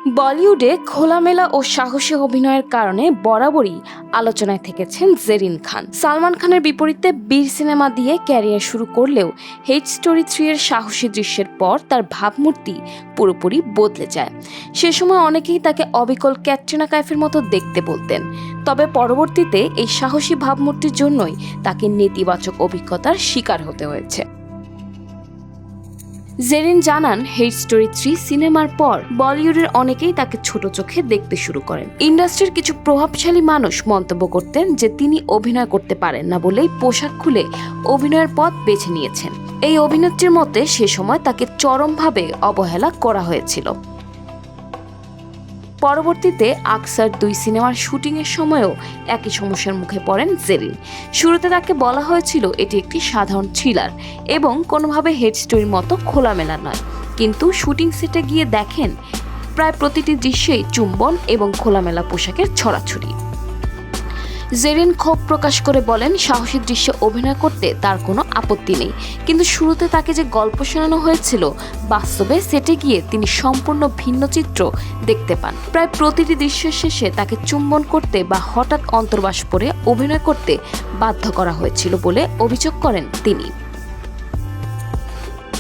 বলিউডে খোলামেলা ও সাহসী অভিনয়ের কারণে বরাবরই আলোচনায় থেকেছেন জেরিন খান। সালমান খানের বিপরীতে বীর সিনেমা দিয়ে ক্যারিয়ার শুরু করলেও হেট স্টোরি 3 এর সাহসী দৃশ্যের পর তার ভাবমূর্তি পুরোপুরি বদলে যায়। সে সময় অনেকেই তাকে অবিকল ক্যাটরিনা কাইফের মতো দেখতে বলতেন, তবে পরবর্তীতে এই সাহসী ভাবমূর্তির জন্যই তাকে নেতিবাচক অভিজ্ঞতার শিকার হতে হয়েছে। জেরিন জানান, হেট স্টোরি 3 সিনেমার পর বলিউডের অনেকেই তাকে ছোট চোখে দেখতে শুরু করেন। ইন্ডাস্ট্রির কিছু প্রভাবশালী মানুষ মন্তব্য করতেন যে তিনি অভিনয় করতে পারেন না বলেই পোশাক খুলে অভিনয়ের পথ বেছে নিয়েছেন। এই অভিনেত্রীর মতে সে সময় তাকে চরমভাবে অবহেলা করা হয়েছিল। পরবর্তীতে আকসার 2 সিনেমার শুটিংয়ের সময়ও একই সমস্যার মুখে পড়েন জেরিন। শুরুতে তাকে বলা হয়েছিল এটি একটি সাধারণ থ্রিলার এবং কোনোভাবে হেড স্টোরির মতো খোলামেলা নয়, কিন্তু শুটিং সেটে গিয়ে দেখেন প্রায় প্রতিটি দৃশ্যেই চুম্বন এবং খোলামেলা পোশাকের ছড়াছড়ি। জেরিন ক্ষোভ প্রকাশ করে বলেন, সাহসী দৃশ্যে অভিনয় করতে তার কোনো আপত্তি নেই, কিন্তু শুরুতে তাকে যে গল্প শোনানো হয়েছিল বাস্তবে সেটে গিয়ে তিনি সম্পূর্ণ ভিন্ন চিত্র দেখতে পান। প্রায় প্রতিটি দৃশ্যের শেষে তাকে চুম্বন করতে বা হঠাৎ অন্তর্বাস পরে অভিনয় করতে বাধ্য করা হয়েছিল বলে অভিযোগ করেন তিনি।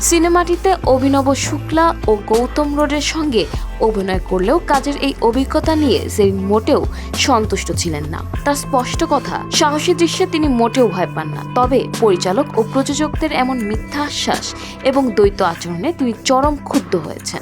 সিনেমাটিতে অভিনব শুক্লা ও গৌতম রোডের সঙ্গে অভিনয় করলেও কাজের এই অভিজ্ঞতা নিয়ে জেরিন মোটেও সন্তুষ্ট ছিলেন না। তার স্পষ্ট কথা, সাহসী দৃশ্যে তিনি মোটেও ভয় পান না, তবে পরিচালক ও প্রযোজকদের এমন মিথ্যা আশ্বাস এবং দ্বৈত আচরণে তিনি চরম ক্ষুব্ধ হয়েছেন।